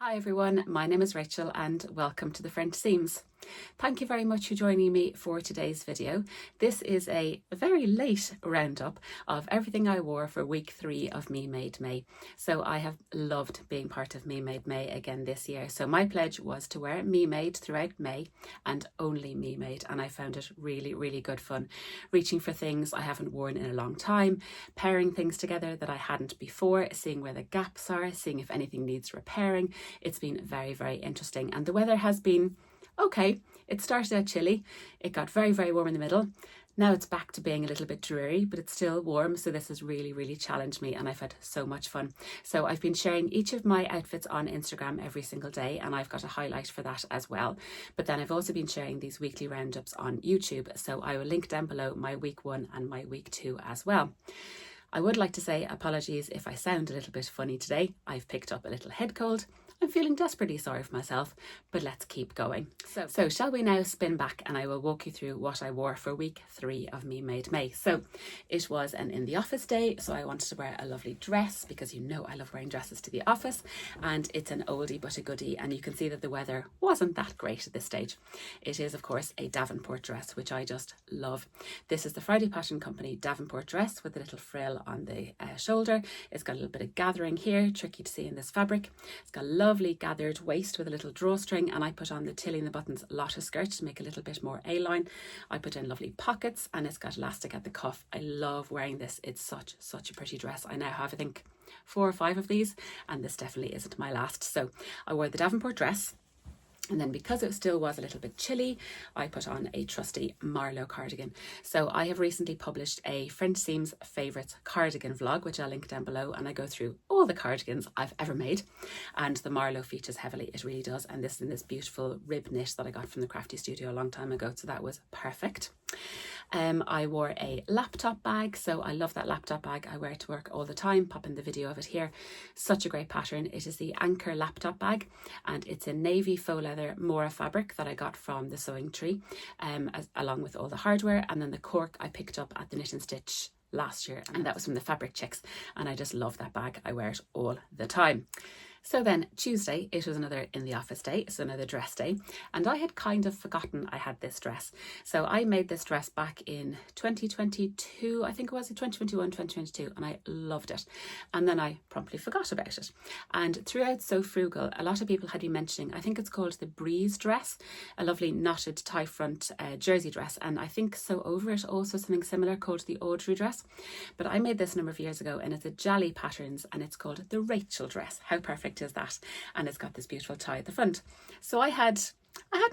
Hi everyone, my name is Rachel and welcome to the French Seams. Thank you very much for joining me for today's video. This is a very late roundup of everything I wore for week 3 of Me Made May. So I have loved being part of Me Made May again this year. So my pledge was to wear Me Made throughout May and only Me Made, and I found it really good fun. Reaching for things I haven't worn in a long time, pairing things together that I hadn't before, seeing where the gaps are, seeing if anything needs repairing. It's been very interesting, and the weather has been okay. It started out chilly, it got very warm in the middle. Now it's back to being a little bit dreary, but it's still warm, so this has really challenged me and I've had so much fun. So I've been sharing each of my outfits on Instagram every single day, and I've got a highlight for that as well. But then I've also been sharing these weekly roundups on YouTube, so I will link down below my week 1 and my week 2 as well. I would like to say apologies if I sound a little bit funny today. I've picked up a little head cold. I'm feeling desperately sorry for myself, but let's keep going. So shall we now spin back and I will walk you through what I wore for week 3 of Me Made May. So it was an in the office day, so I wanted to wear a lovely dress because you know I love wearing dresses to the office, and it's an oldie but a goodie, and you can see that the weather wasn't that great at this stage. It is of course a Davenport dress, which I just love. This is the Friday Pattern Company Davenport dress with a little frill on the shoulder. It's got a little bit of gathering here, tricky to see in this fabric. It's got lovely gathered waist with a little drawstring, and I put on the Tilly in the Buttons lotta skirt to make a little bit more A-line. I put in lovely pockets and it's got elastic at the cuff. I love wearing this. It's such a pretty dress. I now have I think 4 or 5 of these, and this definitely isn't my last. So I wore the Davenport dress. And then because it still was a little bit chilly, I put on a trusty Marlo cardigan. So I have recently published a French Seams Favourites cardigan vlog, which I'll link down below, and I go through all the cardigans I've ever made. And the Marlo features heavily, it really does. And this is in this beautiful rib knit that I got from the Crafty Studio a long time ago, so that was perfect. I wore a laptop bag, so I love that laptop bag. I wear it to work all the time, pop in the video of it here. Such a great pattern. It is the Ankor laptop bag, and it's a navy faux leather Mora fabric that I got from the Sewing Tree, along with all the hardware, and then the cork I picked up at the Knit and Stitch last year, and that was from the Fabric Chicks, and I just love that bag. I wear it all the time. So then Tuesday, it was another in the office day, so another dress day, and I had kind of forgotten I had this dress. So I made this dress back in 2022, I think it was 2021, 2022, and I loved it. And then I promptly forgot about it. And throughout So Frugal, a lot of people had been mentioning, I think it's called the Breeze dress, a lovely knotted tie front jersey dress, and I think So Over It also something similar called the Audrey dress. But I made this a number of years ago, and it's a Jolly Patterns, and it's called the Rachel dress. How perfect is that? And it's got this beautiful tie at the front. So I hadn't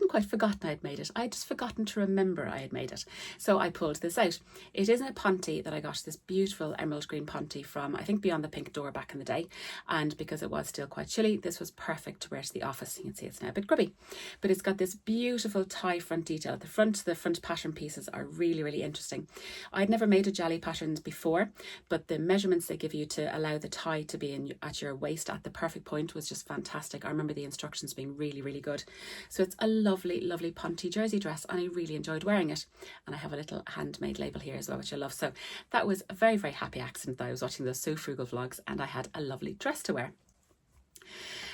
quite forgotten I'd made it. I had just forgotten to remember I had made it. So I pulled this out. It is a ponte that I got, this beautiful emerald green ponte from, I think, Beyond the Pink Door back in the day. And because it was still quite chilly, this was perfect to wear to the office. You can see it's now a bit grubby. But it's got this beautiful tie front detail at the front. The front pattern pieces are really interesting. I'd never made a Jolly Patterns before, but the measurements they give you to allow the tie to be at your waist at the perfect point was just fantastic. I remember the instructions being really good. So it's a lovely ponte jersey dress, and I really enjoyed wearing it. And I have a little handmade label here as well, which I love. So that was a very happy accident that I was watching those So Frugal vlogs and I had a lovely dress to wear.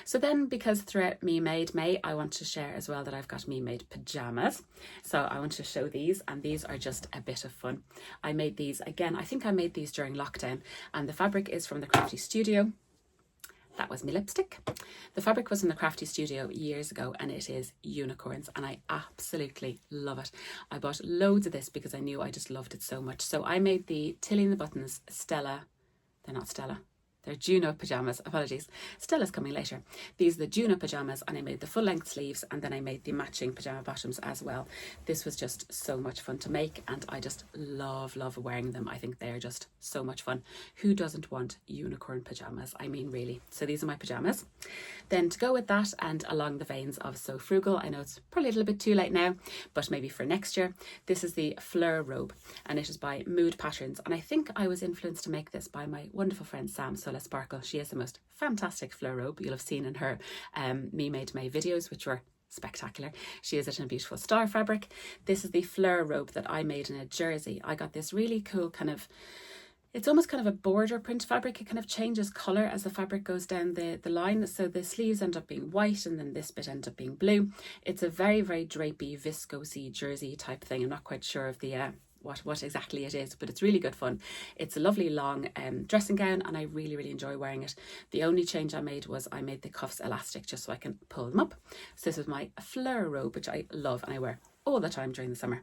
So then, because throughout Me Made May, I want to share as well that I've got Me Made pajamas. So I want to show these, and these are just a bit of fun. I made these, again, I think I made these during lockdown, and the fabric is from the Crafty Studio. That was my lipstick. The fabric was in the Crafty Studio years ago, and it is unicorns, and I absolutely love it. I bought loads of this because I knew I just loved it so much. So I made the Tilly in the Buttons Stella. They're not Stella. They're Juno pajamas, apologies. Stella's coming later. These are the Juno pajamas, and I made the full length sleeves, and then I made the matching pajama bottoms as well. This was just so much fun to make, and I just love wearing them. I think they're just so much fun. Who doesn't want unicorn pajamas? I mean, really. So these are my pajamas. Then to go with that, and along the veins of So Frugal, I know it's probably a little bit too late now, but maybe for next year, this is the Fleur robe, and it is by Mood Patterns, and I think I was influenced to make this by my wonderful friend Sam Sparkle. She has the most fantastic Fleur robe you'll have seen in her Me Made May videos, which were spectacular. She has it in a beautiful star fabric. This is the Fleur robe that I made in a jersey. I got this really cool kind of It's almost kind of a border print fabric. It kind of changes colour as the fabric goes down the line. So the sleeves end up being white and then this bit ends up being blue. It's a very, very drapey, viscosy jersey type thing. I'm not quite sure of the what exactly it is, but it's really good fun. It's a lovely long dressing gown and I really, really enjoy wearing it. The only change I made was I made the cuffs elastic just so I can pull them up. So this is my Fleur robe, which I love and I wear all the time during the summer.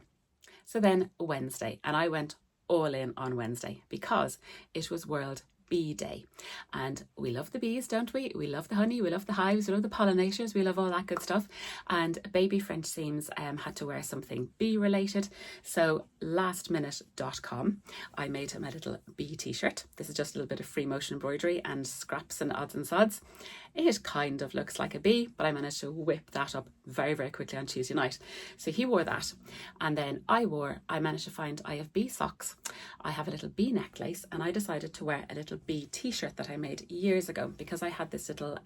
So then Wednesday, and I went all in on Wednesday because it was World Bee Day, and we love the bees, don't we? We love the honey, we love the hives, we love the pollinators, we love all that good stuff. And baby French Seams had to wear something bee related, so lastminute.com I made him a little bee t-shirt. This is just a little bit of free motion embroidery and scraps and odds and sods. It kind of looks like a bee, but I managed to whip that up very, very quickly on Tuesday night. So he wore that. And then I managed to find, I have bee socks. I have a little bee necklace, and I decided to wear a little bee t-shirt that I made years ago because I had this little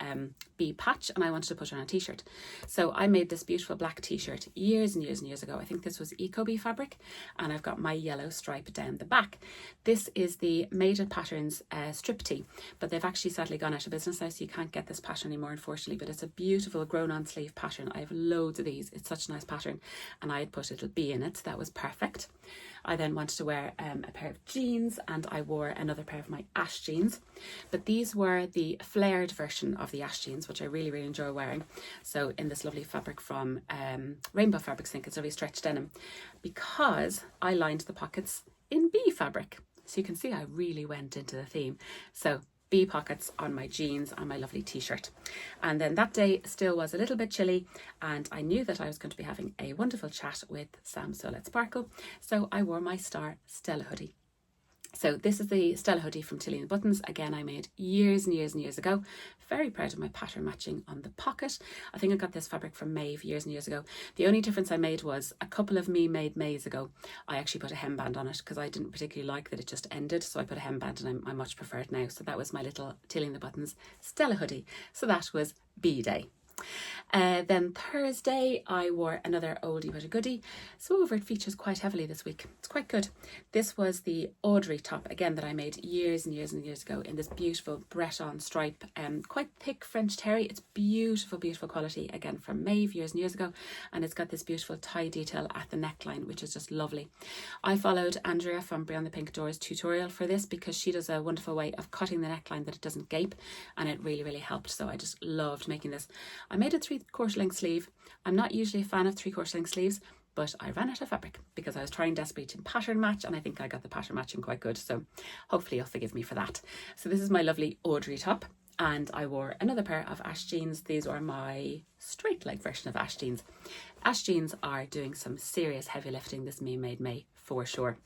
bee patch and I wanted to put it on a t-shirt. So I made this beautiful black t-shirt years and years and years ago. I think this was Eco Bee fabric, and I've got my yellow stripe down the back. This is the Made It Patterns strip tee, but they've actually sadly gone out of business now, so you can't get this pattern anymore, unfortunately, but it's a beautiful grown on sleeve pattern. I have loads of these. It's such a nice pattern, and I had put a little bee in it, so that was perfect. I then wanted to wear a pair of jeans, and I wore another pair of my Ash jeans, but these were the flared version of the Ash jeans, which I really, really enjoy wearing. So in this lovely fabric from Rainbow Fabrics, I think it's lovely stretch denim, because I lined the pockets in bee fabric. So you can see I really went into the theme. So bee pockets on my jeans and my lovely t-shirt. And then that day still was a little bit chilly, and I knew that I was going to be having a wonderful chat with Sam So Let's Sparkle, so I wore my Star Stella hoodie. So this is the Stella hoodie from Tilly and the Buttons. Again, I made years and years and years ago. Very proud of my pattern matching on the pocket. I think I got this fabric from Maize years and years ago. The only difference I made was a couple of me made Maize ago, I actually put a hemband on it because I didn't particularly like that it just ended. So I put a hemband, and I much prefer it now. So that was my little Tilly and the Buttons Stella hoodie. So that was Bee Day. Then Thursday I wore another oldie but a goodie. So over it features quite heavily this week. It's quite good. This was the Audrey top, again, that I made years and years and years ago in this beautiful Breton stripe, quite thick French terry. It's beautiful, beautiful quality, again from Maeve years and years ago, and it's got this beautiful tie detail at the neckline, which is just lovely. I followed Andrea from Beyond the Pink Doors tutorial for this because she does a wonderful way of cutting the neckline that it doesn't gape, and it really, really helped. So I just loved making this. I made a 3/4 length sleeve. I'm not usually a fan of 3/4 length sleeves, but I ran out of fabric because I was trying desperately to pattern match, and I think I got the pattern matching quite good. So hopefully you'll forgive me for that. So this is my lovely Audrey top, and I wore another pair of Ash jeans. These are my straight leg version of Ash jeans. Ash jeans are doing some serious heavy lifting this Me Made May for sure.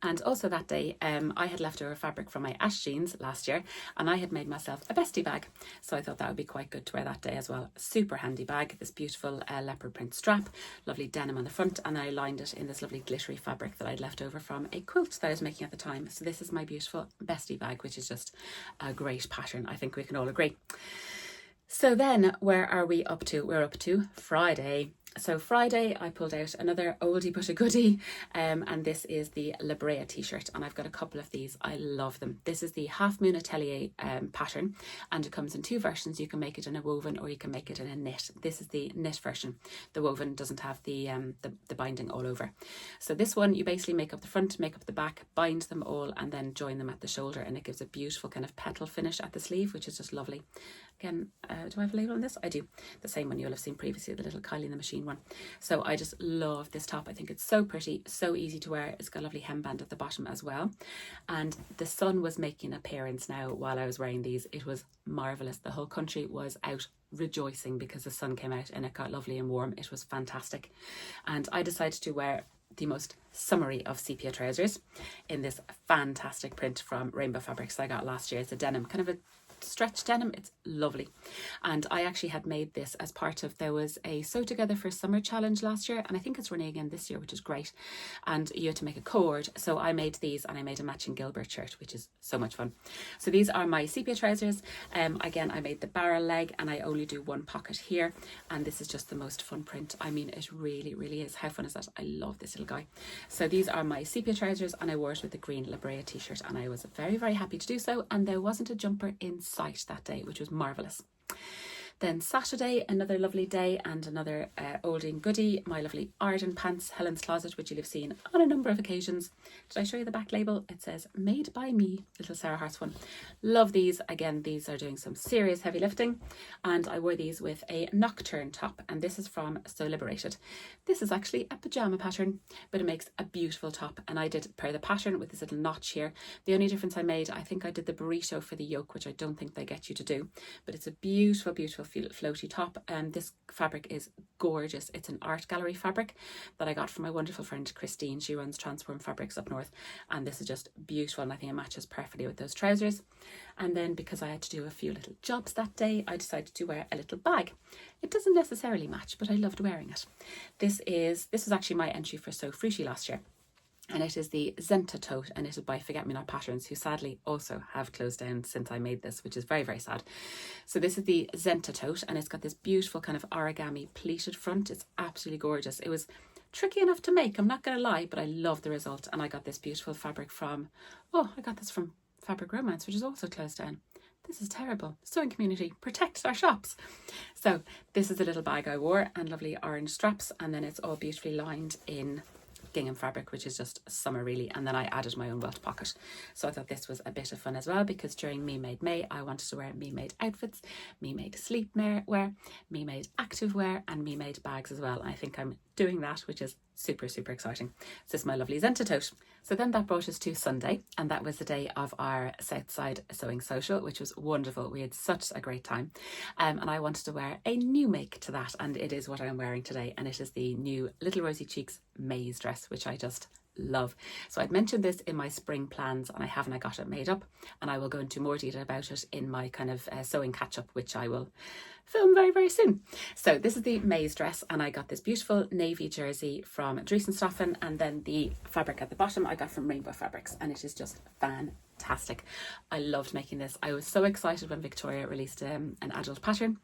And also that day, I had leftover fabric from my Ash jeans last year, and I had made myself a bestie bag. So I thought that would be quite good to wear that day as well. Super handy bag, this beautiful leopard print strap, lovely denim on the front, and I lined it in this lovely glittery fabric that I'd left over from a quilt that I was making at the time. So this is my beautiful bestie bag, which is just a great pattern. I think we can all agree. So then where are we up to? We're up to Friday. So Friday I pulled out another oldie but a goodie, and this is the Brea t-shirt, and I've got a couple of these. I love them. This is the Half Moon Atelier pattern, and it comes in two versions. You can make it in a woven or you can make it in a knit. This is the knit version. The woven doesn't have the binding all over. So this one you basically make up the front, make up the back, bind them all, and then join them at the shoulder, and it gives a beautiful kind of petal finish at the sleeve, which is just lovely. Again, do I have a label on this? I do. The same one you'll have seen previously, the little Kylie in the Machine one. So I just love this top. I think it's so pretty, so easy to wear. It's got a lovely hemband at the bottom as well. And the sun was making an appearance now while I was wearing these. It was marvellous. The whole country was out rejoicing because the sun came out and it got lovely and warm. It was fantastic. And I decided to wear the most summery of sepia trousers in this fantastic print from Rainbow Fabrics I got last year. It's a denim, kind of a stretch denim. It's lovely. And I actually had made this as part of, there was a Sew Together for Summer challenge last year, and I think it's running again this year, which is great. And you had to make a cord. So I made these, and I made a matching Gilbert shirt, which is so much fun. So these are my sepia trousers. Again, I made the barrel leg, and I only do one pocket here. And this is just the most fun print. I mean, it really, really is. How fun is that? I love this little guy. So these are my sepia trousers, and I wore it with the green Brea T-shirt, and I was very, very happy to do so. And there wasn't a jumper in sight that day, which was marvellous. Then Saturday, another lovely day and another oldie and goodie, my lovely Arden pants, Helen's Closet, which you'll have seen on a number of occasions. Did I show you the back label? It says made by me, little Sarah Hart's one. Love these. Again, these are doing some serious heavy lifting, and I wore these with a Nocturne top, and this is from So Liberated. This is actually a pajama pattern, but it makes a beautiful top, and I did pair the pattern with this little notch here. The only difference I made, I think I did the burrito for the yoke, which I don't think they get you to do, but it's a beautiful, beautiful floaty top, and this fabric is gorgeous. It's an art gallery fabric that I got from my wonderful friend Christine. She runs Transform Fabrics up north, and this is just beautiful, and I think it matches perfectly with those trousers. And then because I had to do a few little jobs that day, I decided to wear a little bag. It doesn't necessarily match, but I loved wearing it. This was actually my entry for So Fruity last year. And it is the Zenta tote, and it is by Forget Me Not Patterns, who sadly also have closed down since I made this, which is very, very sad. So this is the Zenta tote, and it's got this beautiful kind of origami pleated front. It's absolutely gorgeous. It was tricky enough to make, I'm not going to lie, but I love the result. And I got this beautiful fabric from, I got this from Fabric Romance, which is also closed down. This is terrible. Sewing community, protect our shops. So this is the little bag I wore, and lovely orange straps, and then it's all beautifully lined in gingham fabric, which is just summer really. And then I added my own welt pocket. So I thought this was a bit of fun as well, because during Me Made May, I wanted to wear Me Made outfits, Me Made sleepwear, Me Made activewear, and Me Made bags as well. And I think I'm doing that, which is super, super exciting. So this is my lovely Zenta tote. So then that brought us to Sunday, and that was the day of our Southside Sewing Social, which was wonderful. We had such a great time. And I wanted to wear a new make to that, and it is what I'm wearing today, and it is the new Little Rosy Cheeks Maize dress, which I just love. So I'd mentioned this in my spring plans, and I got it made up, and I will go into more detail about it in my kind of sewing catch-up, which I will film very, very soon. So this is the Maize dress, and I got this beautiful navy jersey from Dries & Stoffen, and then the fabric at the bottom I got from Rainbow Fabrics, and it is just fantastic. I loved making this. I was so excited when Victoria released an adult pattern.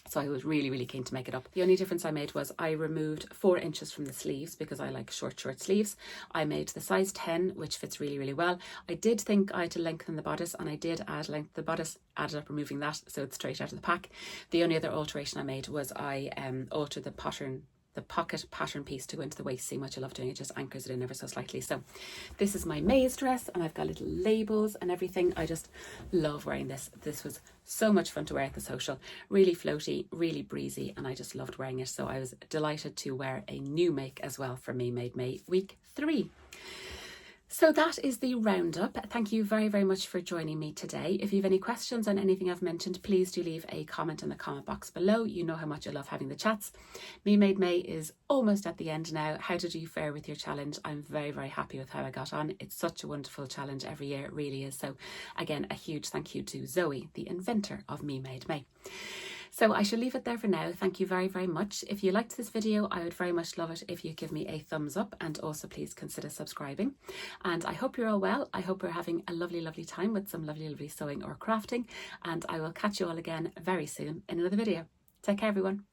So I was really, really keen to make it up. The only difference I made was I removed 4 inches from the sleeves, because I like short sleeves. I made the size 10, which fits really, really well. I did think I had to lengthen the bodice, and I did add length to the bodice, added up removing that, so it's straight out of the pack. The only other alteration I made was I altered the pocket pattern piece to go into the waist seam, which I love doing. It just anchors it in ever so slightly. So this is my Maize dress, and I've got little labels and everything. I just love wearing this. This was so much fun to wear at the social. Really floaty, really breezy, and I just loved wearing it. So I was delighted to wear a new make as well for Me Made May week 3. So that is the roundup. Thank you very, very much for joining me today. If you have any questions on anything I've mentioned, please do leave a comment in the comment box below. You know how much I love having the chats. Me Made May is almost at the end now. How did you fare with your challenge? I'm very, very happy with how I got on. It's such a wonderful challenge every year. It really is. So again, a huge thank you to Zoe, the inventor of Me Made May. So I shall leave it there for now. Thank you very, very much. If you liked this video, I would very much love it if you give me a thumbs up, and also please consider subscribing. And I hope you're all well. I hope we're having a lovely, lovely time with some lovely, lovely sewing or crafting. And I will catch you all again very soon in another video. Take care, everyone.